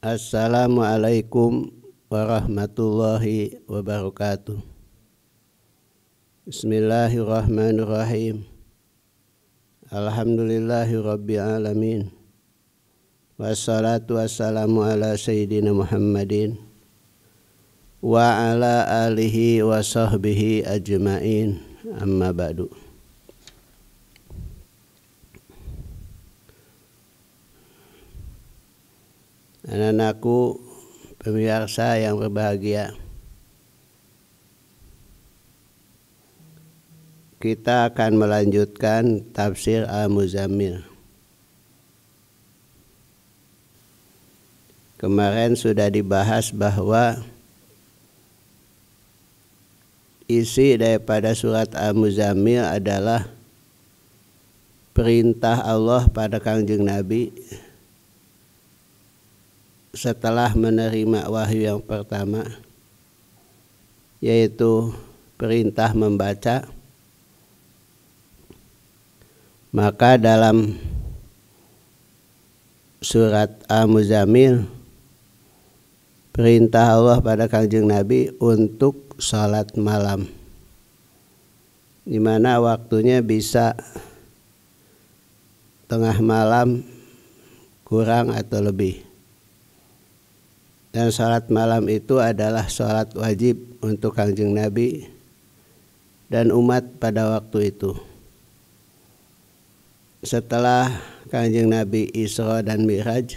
Assalamualaikum warahmatullahi wabarakatuh. Bismillahirrahmanirrahim. Alhamdulillahi rabbil alamin. Wassalatu wassalamu ala sayyidina Muhammadin wa ala alihi wa sahbihi ajma'in. Amma ba'du. Anak-anakku pemirsa yang berbahagia, kita akan melanjutkan tafsir Al-Muzammil. Kemarin sudah dibahas bahwa isi daripada surat Al-Muzammil adalah perintah Allah pada Kangjeng Nabi setelah menerima wahyu yang pertama, yaitu perintah membaca. Maka dalam surat Al-Muzammil, perintah Allah pada Kangjeng Nabi untuk salat malam, di mana waktunya bisa tengah malam kurang atau lebih. Dan salat malam itu adalah salat wajib untuk Kangjeng Nabi dan umat pada waktu itu. Setelah Kangjeng Nabi Isra dan Mi'raj,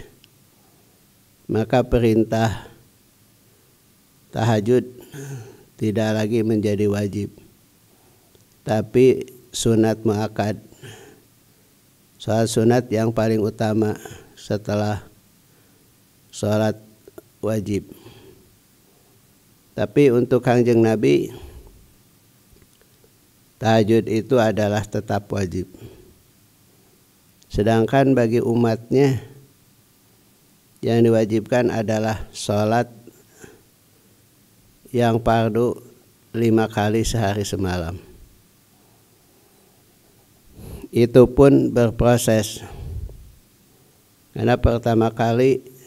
maka perintah tahajud tidak lagi menjadi wajib, tapi sunat muakkad, salat sunat yang paling utama setelah salat wajib. Tapi untuk Kangjeng Nabi, tahajud itu adalah tetap wajib. Sedangkan bagi umatnya yang diwajibkan adalah sholat yang fardu 5 kali sehari semalam. Itu pun berproses, karena pertama kali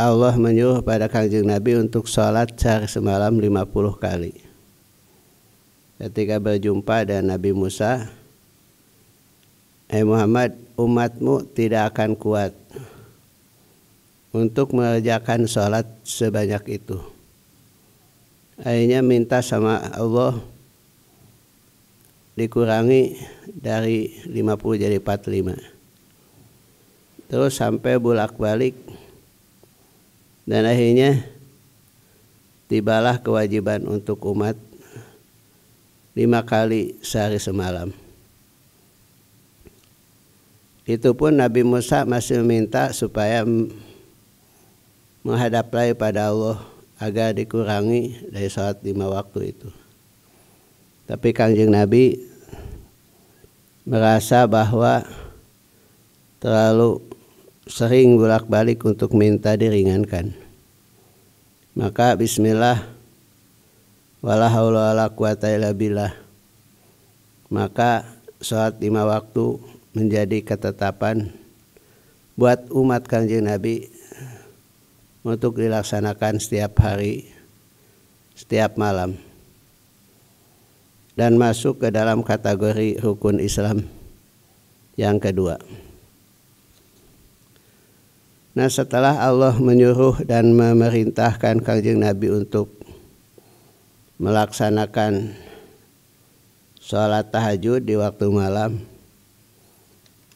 Allah menyuruh pada Kangjeng Nabi untuk sholat sehari semalam 50 kali. Ketika berjumpa dengan Nabi Musa, Muhammad, umatmu tidak akan kuat untuk mengerjakan sholat sebanyak itu. Akhirnya minta sama Allah dikurangi dari 50 jadi 45. Terus sampai bolak-balik, dan akhirnya tibalah kewajiban untuk umat 5 kali sehari semalam. Itu pun Nabi Musa masih meminta supaya menghadap lagi pada Allah agar dikurangi dari salat 5 waktu itu. Tapi Kangjeng Nabi merasa bahwa terlalu sering bolak-balik untuk minta diringankan. Maka bismillah, wala haula wala quwata illa billah. Maka salat 5 waktu menjadi ketetapan buat umat Kangjeng Nabi untuk dilaksanakan setiap hari, setiap malam, dan masuk ke dalam kategori rukun Islam yang kedua. Nah, setelah Allah menyuruh dan memerintahkan Kangjeng Nabi untuk melaksanakan sholat tahajud di waktu malam,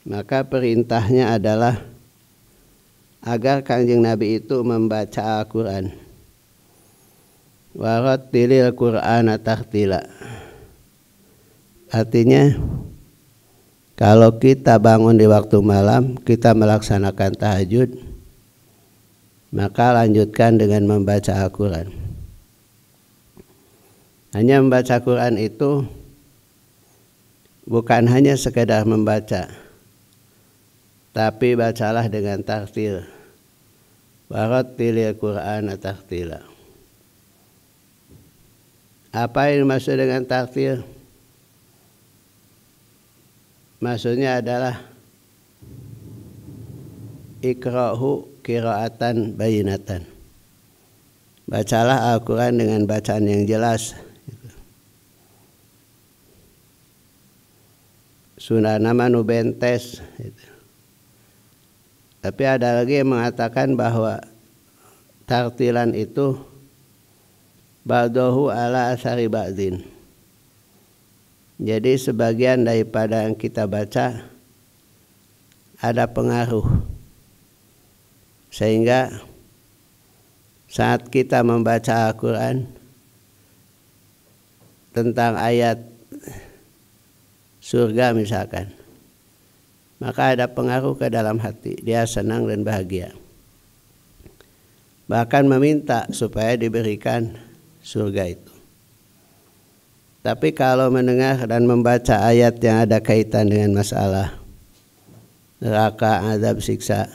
maka perintahnya adalah agar Kangjeng Nabi itu membaca Al-Quran. Warattilil Qur'ana tartila. Artinya, kalau kita bangun di waktu malam, kita melaksanakan tahajud, maka lanjutkan dengan membaca Al-Quran. Hanya membaca Quran itu bukan hanya sekedar membaca, tapi bacalah dengan tartil. Warattilil Qur'ana tartila. Apa yang dimaksud dengan tartil? Maksudnya adalah ikra'hu qira'atan bayinatan. Bacalah Al-Quran dengan bacaan yang jelas. Sunnah nama nu bentes. Tapi ada lagi yang mengatakan bahwa tartilan itu ba'dahu ala asari ba'din. Jadi sebagian daripada yang kita baca ada pengaruh, sehingga saat kita membaca Al-Quran tentang ayat surga misalkan, maka ada pengaruh ke dalam hati, dia senang dan bahagia, bahkan meminta supaya diberikan surga itu. Tapi kalau mendengar dan membaca ayat yang ada kaitan dengan masalah neraka, azab, siksa,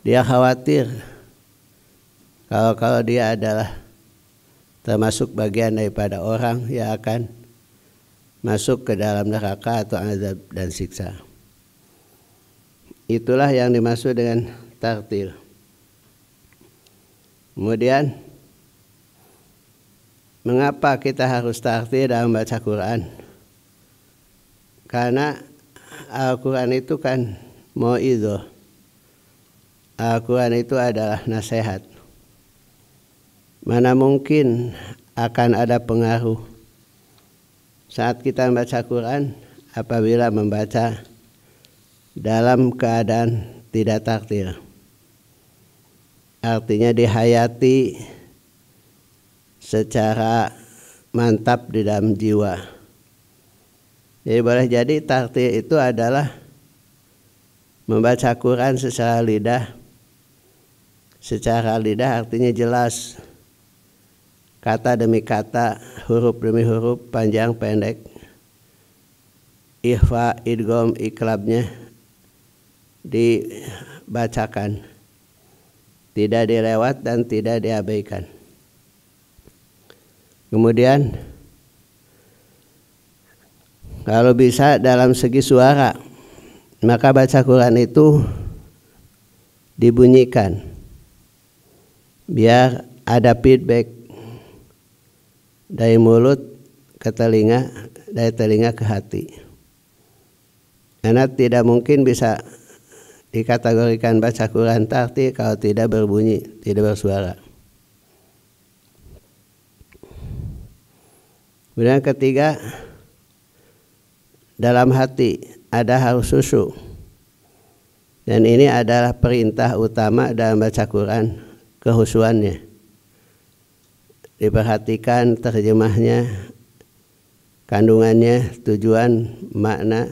dia khawatir kalau dia adalah termasuk bagian daripada orang yang akan masuk ke dalam neraka atau azab dan siksa. Itulah yang dimaksud dengan tartil. Kemudian, mengapa kita harus tartil dalam baca Quran? Karena Al-Quran itu kan mau'idhah. Al-Quran itu adalah nasihat. Mana mungkin akan ada pengaruh saat kita membaca Quran apabila membaca dalam keadaan tidak tartil. Artinya dihayati secara mantap di dalam jiwa. Jadi boleh jadi tartil itu adalah membaca Quran secara lidah. Secara lidah artinya jelas, kata demi kata, huruf demi huruf, panjang pendek, ikhfa, idgham, iqlabnya dibacakan, tidak dilewat dan tidak diabaikan. Kemudian kalau bisa dalam segi suara, maka baca Quran itu dibunyikan biar ada feedback dari mulut ke telinga, dari telinga ke hati. Karena tidak mungkin bisa dikategorikan baca Quran tartil kalau tidak berbunyi, tidak bersuara. Kemudian ketiga, dalam hati ada harus khusyuk. Dan ini adalah perintah utama dalam baca Quran, kekhusyuannya. Diperhatikan terjemahnya, kandungannya, tujuan, makna,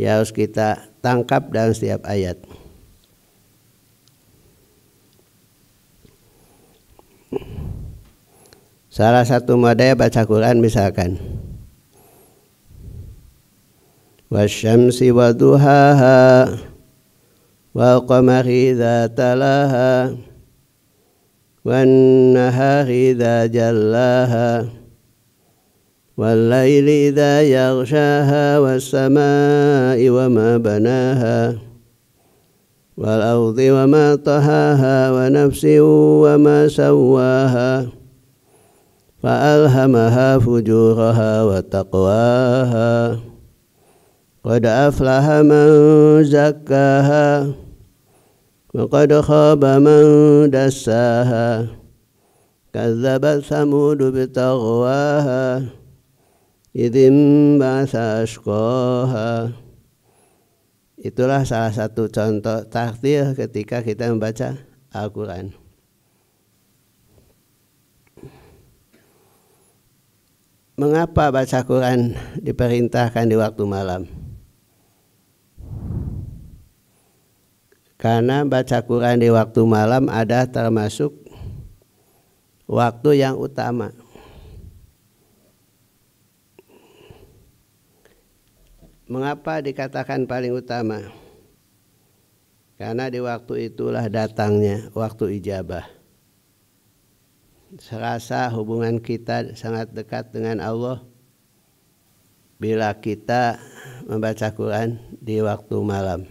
ya harus kita tangkap dalam setiap ayat. Salah satu model baca Quran misalkan, wasyamsi wa duhaha wal qamari idza talaha wan nahari idza jallaha wal laili idza yaghshaha was samaa'i wa ma banaha wal ardi wa ma tahaha wa nafsin wa ma sawwaha fa'alhamaha fujuraha wa taqwaha qad aflaha man zakkaha wa qad khaba man dassaha kazzabat samud bitaghwaha idzin ba'atsa ashqaha. Itulah salah satu contoh tartil ketika kita membaca Al-Quran. Mengapa baca Quran diperintahkan di waktu malam? Karena baca Quran di waktu malam ada termasuk waktu yang utama. Mengapa dikatakan paling utama? Karena di waktu itulah datangnya waktu ijabah. Serasa hubungan kita sangat dekat dengan Allah bila kita membaca Quran di waktu malam.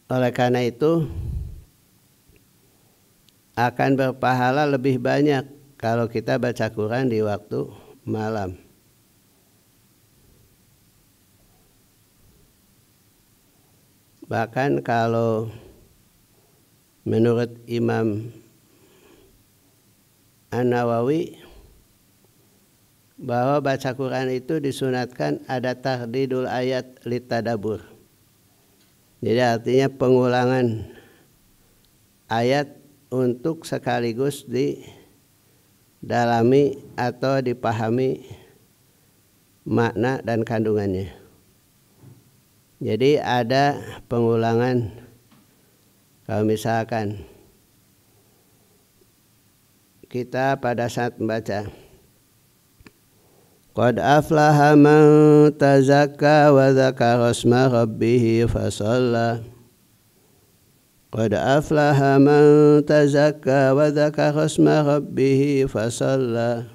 Oleh karena itu akan berpahala lebih banyak kalau kita baca Quran di waktu malam. Bahkan kalau menurut Imam An-Nawawi bahwa baca Quran itu disunatkan ada tahdidul ayat litadabur. Jadi artinya pengulangan ayat untuk sekaligus didalami atau dipahami makna dan kandungannya. Jadi ada pengulangan. Kalau misalkan kita pada saat membaca qad aflaha man tazakka wa dzakara isma rabbih fasalla, qad aflaha man tazakka wa dzakara isma rabbih fasalla,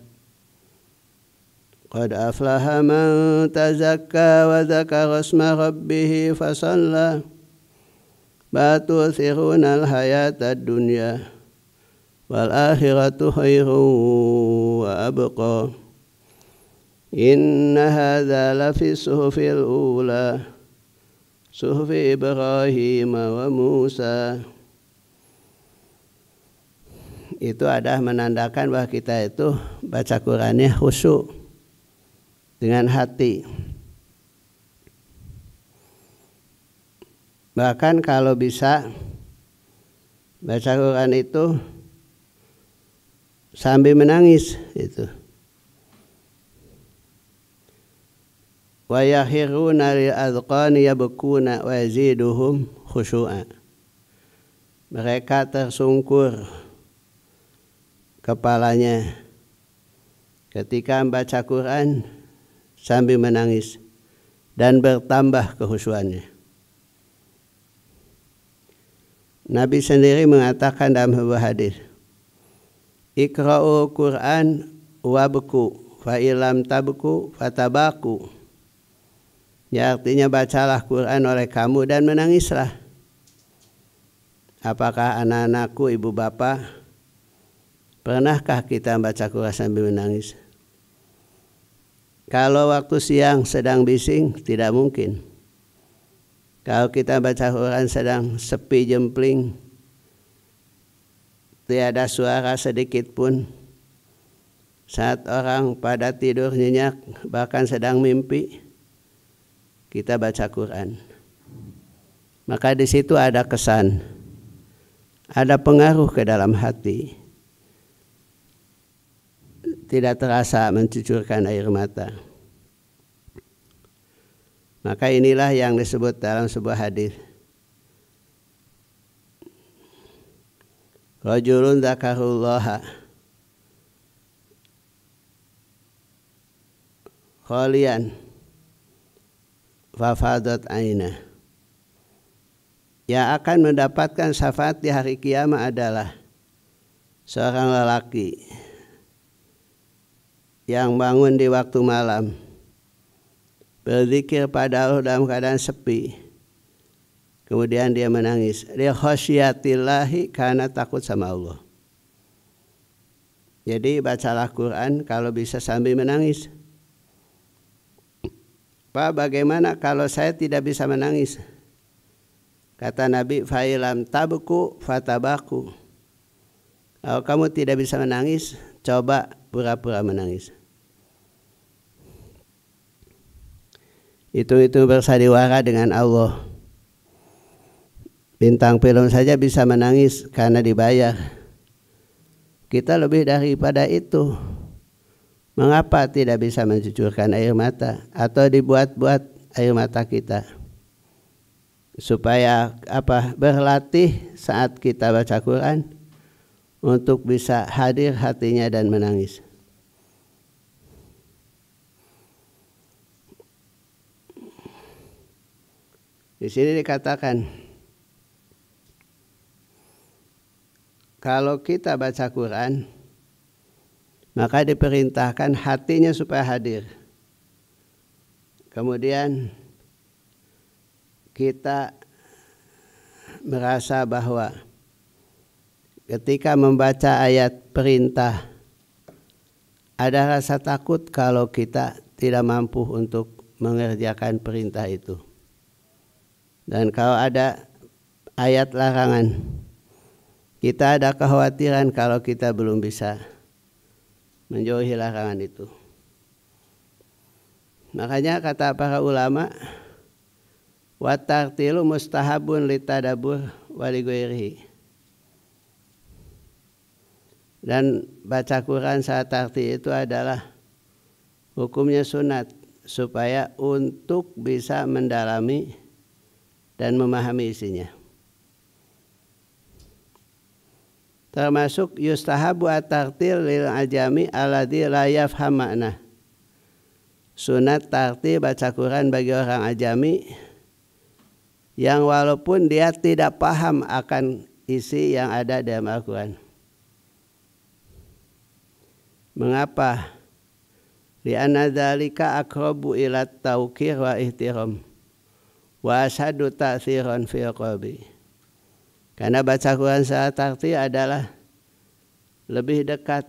qad aflaha man tazakka wa dzakara isma rabbih fasalla, bal tu'thiruna al-hayata ad-dunya wal akhiratu khairun wa abqa, inna hadza lafi suhufil ula suhufi Ibrahim wa Musa. Itu ada menandakan bahwa kita itu baca Qurannya khusyuk dengan hati. Bahkan kalau bisa baca Quran itu sambil menangis itu. Wa yakhiruna lil adqani yabkuna wa yaziduhum khusyu'a. Mereka tersungkur kepalanya ketika membaca Quran sambil menangis dan bertambah kekhusyuannya. Nabi sendiri mengatakan dalam sebuah hadis, Iqra'ul Quran wabku fa ilam tabku fatabaku. Ya, artinya bacalah Quran oleh kamu dan menangislah. Apakah anak-anakku, ibu bapak, pernahkah kita baca Quran sambil menangis? Kalau waktu siang sedang bising, tidak mungkin. Kalau kita baca Quran sedang sepi jempling, tiada suara sedikit pun, saat orang pada tidur nyenyak, bahkan sedang mimpi, kita baca Quran. Maka di situ ada kesan, ada pengaruh ke dalam hati. Tidak terasa mencucurkan air mata. Maka inilah yang disebut dalam sebuah hadis. Rajulun dzakarullaha khalian fafadat aina. Yang akan mendapatkan syafaat di hari kiamat adalah seorang lelaki yang bangun di waktu malam, berzikir pada Allah dalam keadaan sepi, kemudian dia menangis. Dia khasyatillahi, karena takut sama Allah. Jadi bacalah Quran kalau bisa sambil menangis. Pak, bagaimana kalau saya tidak bisa menangis? Kata Nabi, fa'ilam tabku fatabaku. Kalau kamu tidak bisa menangis, coba pura-pura menangis. Itu bersandiwara dengan Allah. Bintang film saja bisa menangis karena dibayar. Kita lebih daripada itu. Mengapa tidak bisa mencucurkan air mata atau dibuat-buat air mata kita? Supaya berlatih saat kita baca Quran untuk bisa hadir hatinya dan menangis. Di sini dikatakan, kalau kita baca Quran, maka diperintahkan hatinya supaya hadir. Kemudian kita merasa bahwa ketika membaca ayat perintah ada rasa takut kalau kita tidak mampu untuk mengerjakan perintah itu. Dan kalau ada ayat larangan, kita ada kekhawatiran kalau kita belum bisa menjauhi larangan itu. Makanya kata para ulama, wa tartilu mustahabun litadabur wa lighairihi. Dan baca Quran saat tartil itu adalah hukumnya sunat supaya untuk bisa mendalami dan memahami isinya. Termasuk yustahabu at-tartil lil ajami alladzi la yafham makna. Sunat tartil baca Quran bagi orang ajami yang walaupun dia tidak paham akan isi yang ada dalam Al-Quran. Mengapa? Li'anna dzalika aqrabu ila tauqir wa ihtiram wa ashadu ta'thiran fi qalbi. Karena baca Quran saat tartil adalah lebih dekat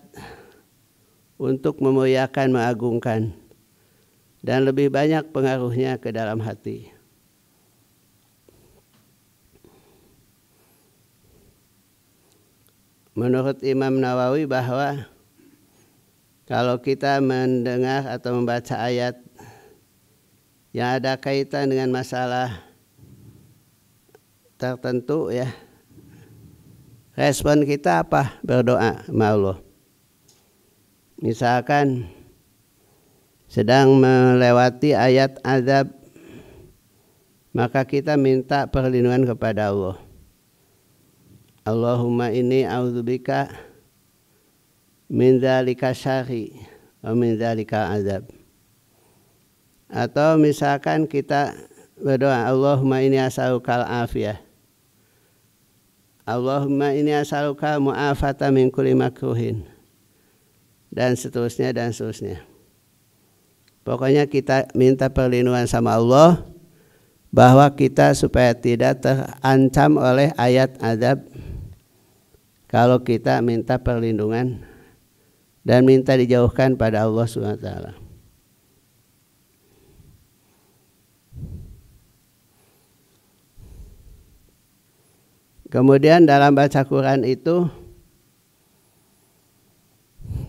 untuk memuliakan, mengagungkan, dan lebih banyak pengaruhnya ke dalam hati. Menurut Imam Nawawi bahwa kalau kita mendengar atau membaca ayat yang ada kaitan dengan masalah tertentu, ya, respon kita apa? Berdoa sama Allah. Misalkan sedang melewati ayat azab, maka kita minta perlindungan kepada Allah. Allahumma inni a'udzubika min dzalika syarri wa min dzalika azab. Atau misalkan kita berdoa, Allahumma inni as'aluka al-afiyah, Allahumma inni as'aluka mu'afata min kulli makruhin, dan seterusnya dan seterusnya. Pokoknya kita minta perlindungan sama Allah bahwa kita supaya tidak terancam oleh ayat azab kalau kita minta perlindungan dan minta dijauhkan pada Allah SWT. Kemudian dalam baca Quran itu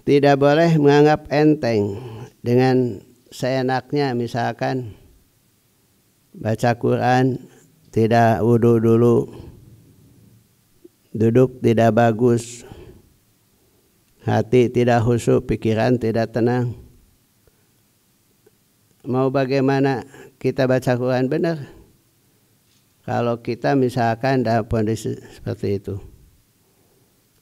tidak boleh menganggap enteng dengan seenaknya. Misalkan baca Quran tidak wudu dulu, duduk tidak bagus, hati tidak khusyuk, pikiran tidak tenang. Mau bagaimana kita baca Quran benar kalau kita misalkan dalam kondisi seperti itu?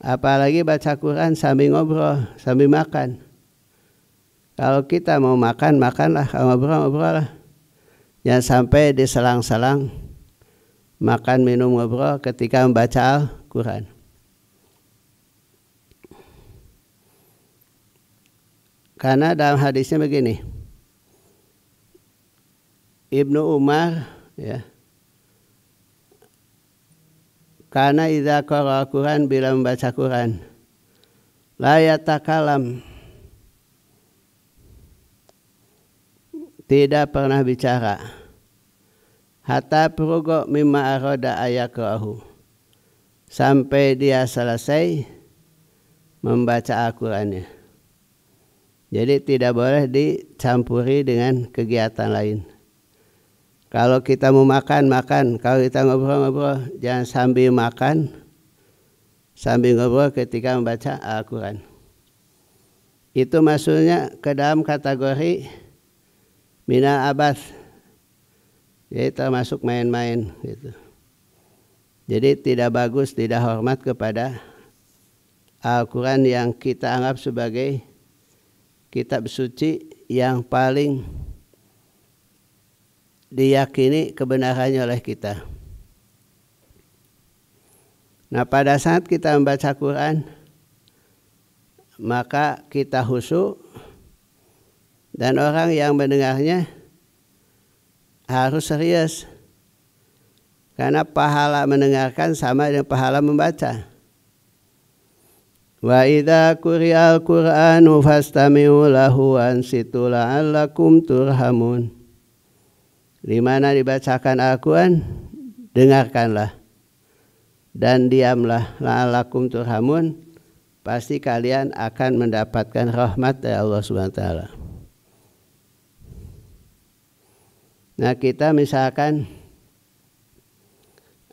Apalagi baca Quran sambil ngobrol, sambil makan. Kalau kita mau makan, makanlah. Kalau ngobrol, ngobrol lah. Jangan sampai diselang-selang makan, minum, ngobrol ketika membaca Al-Quran. Karena dalam hadisnya begini, Ibnu Umar, ya, karena idza qara'a Quran, bila membaca Quran, la yatakalam, tidak pernah bicara, hatta furugo mimma arada ayakrahu, sampai dia selesai membaca Al-Qurannya. Jadi tidak boleh dicampuri dengan kegiatan lain. Kalau kita mau makan, makan. Kalau kita ngobrol-ngobrol, jangan sambil makan, sambil ngobrol ketika membaca Al-Quran. Itu maksudnya ke dalam kategori minal abath, jadi termasuk main-main gitu. Jadi tidak bagus, tidak hormat kepada Al-Quran yang kita anggap sebagai kitab suci yang paling diyakini kebenarannya oleh kita. Nah, pada saat kita membaca Quran, maka kita khusyuk dan orang yang mendengarnya harus serius. Karena pahala mendengarkan sama dengan pahala membaca. Wa idza quri'al Qur'anu fastami'u lahu wansitu la'allakum turhamun. Di mana dibacakan Al-Qur'an, dengarkanlah dan diamlah, la'allakum turhamun, pasti kalian akan mendapatkan rahmat dari Allah Subhanahu wa taala. Nah, kita misalkan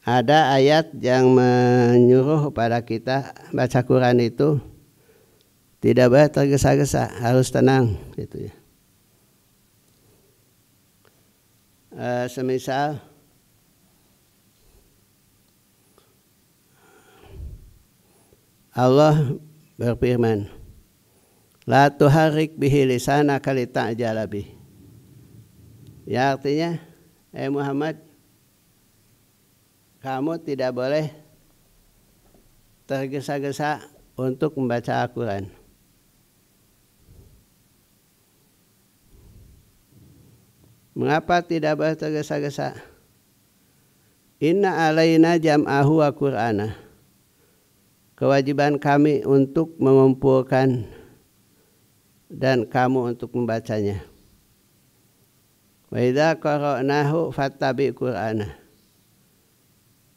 ada ayat yang menyuruh pada kita baca Quran itu tidak boleh tergesa-gesa, harus tenang gitu ya. Semisal Allah berfirman, la tuharrik bihi lisanaka lita'jala bih. Ya, artinya Muhammad, kamu tidak boleh tergesa-gesa untuk membaca Al-Quran. Mengapa tidak boleh tergesa-gesa? Inna alaina jam'ahu wa Qur'ana. Kewajiban kami untuk mengumpulkan dan kamu untuk membacanya. Wa idza qara'nahu fattabi' Qur'ana.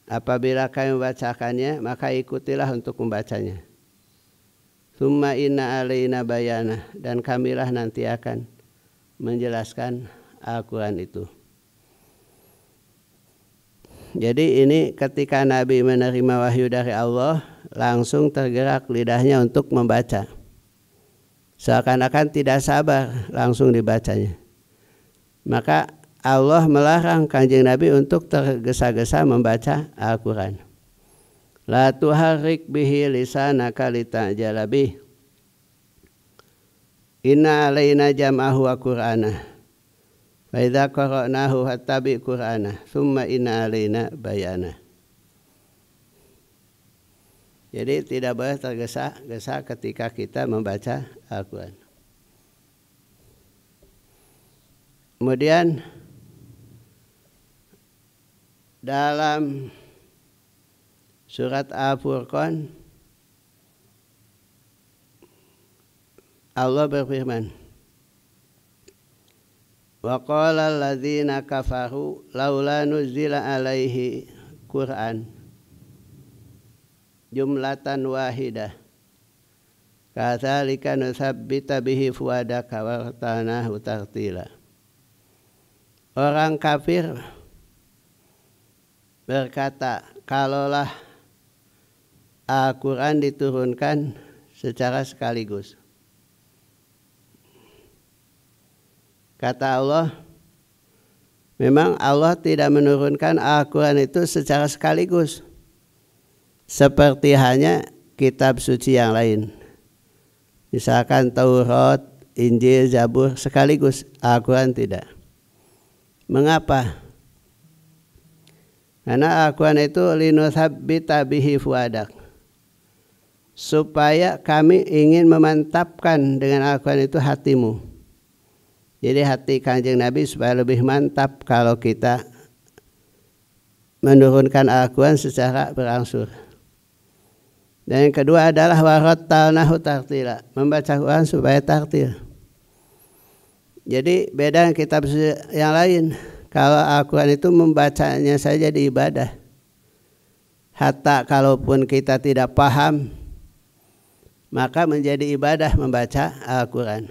Apabila kami membacakannya, maka ikutilah untuk membacanya. Tsumma inna alaina bayana, dan kamilah nanti akan menjelaskan Al-Quran itu. Jadi ini ketika Nabi menerima wahyu dari Allah, langsung tergerak lidahnya untuk membaca. Seakan-akan tidak sabar langsung dibacanya. Maka Allah melarang Kanjeng Nabi untuk tergesa-gesa membaca Al-Quran. La tuharrik bihi lisanaka lita'jala bih. Inna alaina jam'ahu wa Qur'ana. Fa idza qara'nahu fattabi' Qur'ana. Tsumma inna alaina bayana. Jadi tidak boleh tergesa-gesa ketika kita membaca Al-Quran. Kemudian dalam surat Al-Furqan Allah berfirman, wa qala alladzina kafaru laula nuzila alaihi Qur'an jumlatan wahidah kadzalika nutsabbita bihi fuadaka wa ratanahu tartila. Orang kafir berkata, kalaulah Al-Quran diturunkan secara sekaligus. Kata Allah, memang Allah tidak menurunkan Al-Quran itu secara sekaligus, seperti hanya kitab suci yang lain. Misalkan Taurat, Injil, Zabur sekaligus, Al-Quran tidak. Mengapa? Karena Al-Quran itu linutsabbita bihi fuadak, supaya kami ingin memantapkan dengan Al-Quran itu hatimu. Jadi hati Kanjeng Nabi supaya lebih mantap kalau kita menurunkan Al-Quran secara berangsur. Dan yang kedua adalah warattalnahu tartila, membaca Quran supaya tartil. Jadi beda dengan kitab yang lain. Kalau Al-Quran itu membacanya saja di ibadah. Hatta kalaupun kita tidak paham, maka menjadi ibadah membaca Al-Quran.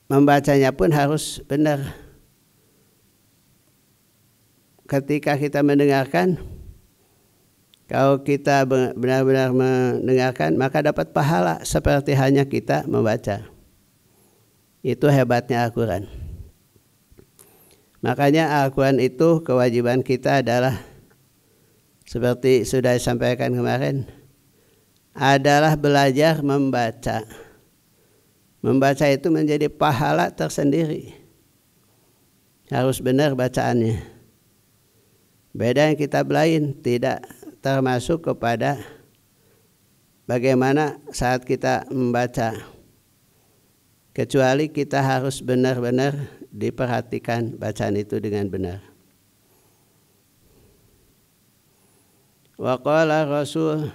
Membacanya pun harus benar. Ketika kita mendengarkan, kalau kita benar-benar mendengarkan, maka dapat pahala seperti hanya kita membaca. Itu hebatnya Al-Quran. Makanya Al-Quran itu kewajiban kita adalah seperti sudah disampaikan kemarin, adalah belajar membaca. Membaca itu menjadi pahala tersendiri. Harus benar bacaannya. Beda yang kitab lain, tidak termasuk kepada bagaimana saat kita membaca. Kecuali kita harus benar-benar diperhatikan bacaan itu dengan benar. Wa qala Rasul,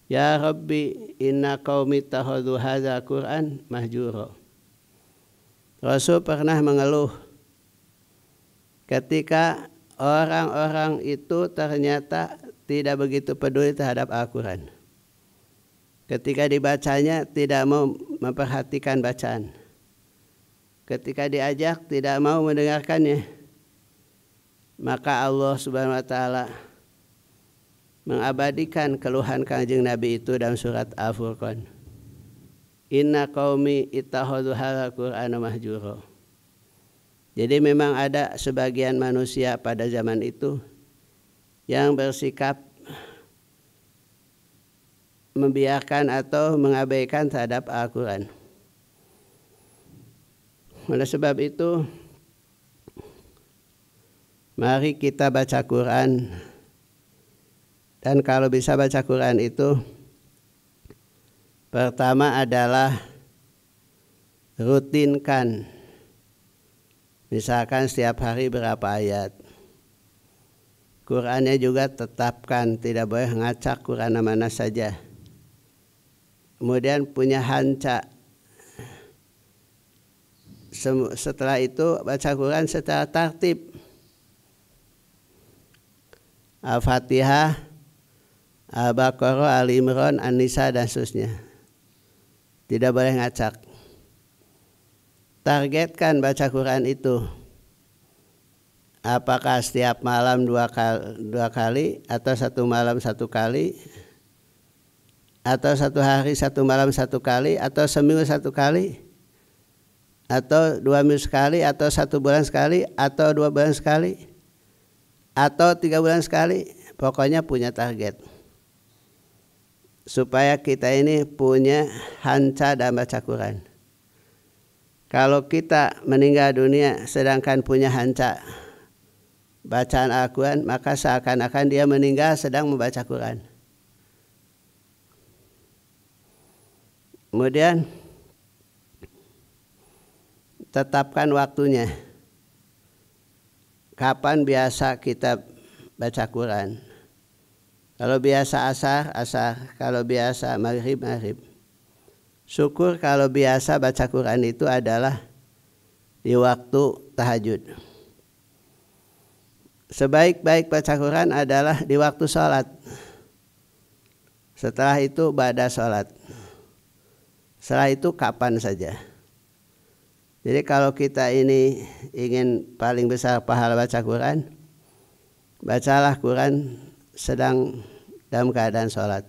ya Rabbi inna qaumi takhadhu hadza Qur'an mahjura. Rasul pernah mengeluh ketika orang-orang itu ternyata tidak begitu peduli terhadap Al-Quran. Ketika dibacanya tidak mau memperhatikan bacaan. Ketika diajak tidak mau mendengarkannya. Maka Allah Subhanahu wa taala mengabadikan keluhan Kanjeng Nabi itu dalam surat Al-Furqan. Inna qaumi ittakhadhu hadzal Qur'ana mahjura. Jadi memang ada sebagian manusia pada zaman itu yang bersikap membiarkan atau mengabaikan terhadap Al-Quran. Oleh sebab itu, mari kita baca Quran. Dan kalau bisa baca Quran itu, pertama adalah rutinkan. Misalkan setiap hari berapa ayat. Qurannya juga tetapkan, tidak boleh ngacak Quran mana saja. Kemudian punya hanca. Setelah itu baca Quran secara tertib. Al-Fatihah, Al-Baqarah, Al-Imran, An-Nisa dan seterusnya. Tidak boleh ngacak. Targetkan baca Quran itu. Apakah setiap malam dua kali atau satu malam satu kali, atau satu hari satu malam satu kali, atau seminggu satu kali, atau 2 minggu sekali, atau 1 bulan sekali, atau 2 bulan sekali, atau 3 bulan sekali. Pokoknya punya target. Supaya kita ini punya hanca dalam baca Quran. Kalau kita meninggal dunia sedangkan punya hanca bacaan Al-Quran, maka seakan-akan dia meninggal sedang membaca Quran. Kemudian tetapkan waktunya. Kapan biasa kita baca Quran? Kalau biasa asar, asar. Kalau biasa maghrib, maghrib. Syukur kalau biasa baca Quran itu adalah di waktu tahajud. Sebaik-baik baca Quran adalah di waktu sholat. Setelah itu ba'da sholat. Setelah itu kapan saja. Jadi kalau kita ini ingin paling besar pahala baca Quran, bacalah Quran sedang dalam keadaan sholat.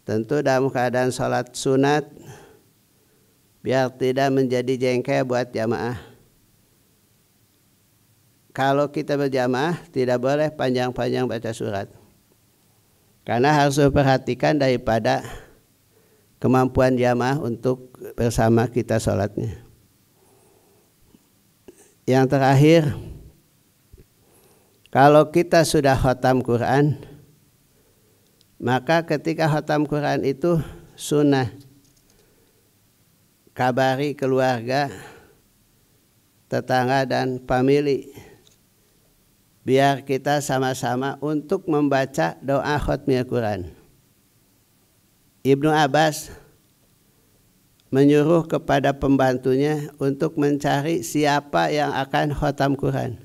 Tentu dalam keadaan sholat sunat, biar tidak menjadi jengkel buat jamaah. Kalau kita berjamaah tidak boleh panjang-panjang baca surat. Karena harus memperhatikan daripada kemampuan jamaah untuk bersama kita sholatnya. Yang terakhir, kalau kita sudah khatam Quran, maka ketika khatam Quran itu sunnah kabari keluarga, tetangga dan famili, biar kita sama-sama untuk membaca doa khatmil Quran. Ibnu Abbas menyuruh kepada pembantunya untuk mencari siapa yang akan khatam Quran.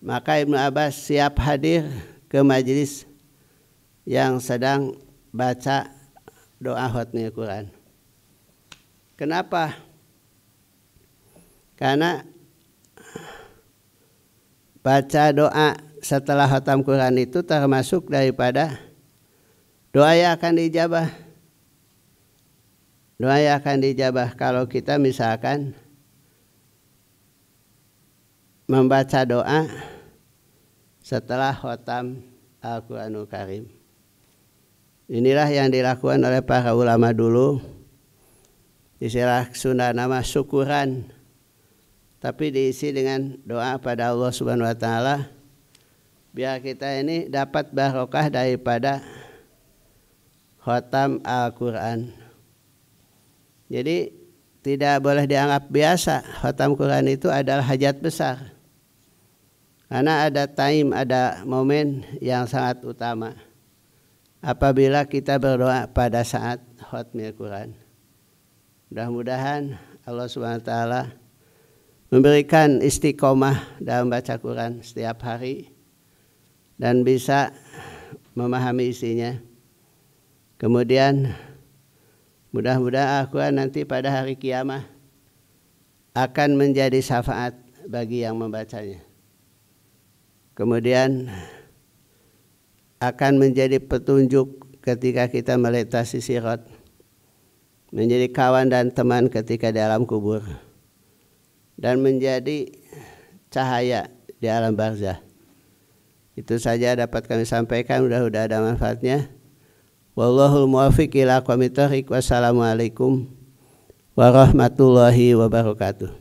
Maka Ibnu Abbas siap hadir ke majelis yang sedang baca doa khatmil Quran. Kenapa? Karena baca doa setelah khatam Quran itu termasuk daripada doa yang akan diijabah. Doa yang akan diijabah kalau kita misalkan membaca doa setelah khatam Al-Quranul Karim. Inilah yang dilakukan oleh para ulama dulu. Istilah Sunda nama syukuran, tapi diisi dengan doa pada Allah Subhanahu wa taala biar kita ini dapat barokah daripada khatam Al-Quran. Jadi tidak boleh dianggap biasa. Khatam Quran itu adalah hajat besar. Karena ada time, ada momen yang sangat utama apabila kita berdoa pada saat khatmil Quran. Mudah-mudahan Allah SWT memberikan istiqomah dalam baca Quran setiap hari dan bisa memahami isinya. Kemudian mudah-mudahan Al-Quran nanti pada hari kiamat akan menjadi syafaat bagi yang membacanya. Kemudian akan menjadi petunjuk ketika kita melintasi sirat, menjadi kawan dan teman ketika di alam kubur, dan menjadi cahaya di alam barzah. Itu saja dapat kami sampaikan, mudah-mudahan ada manfaatnya. Wallahul muwaffiq ila aqwamit thoriq. Wassalamualaikum warahmatullahi wabarakatuh.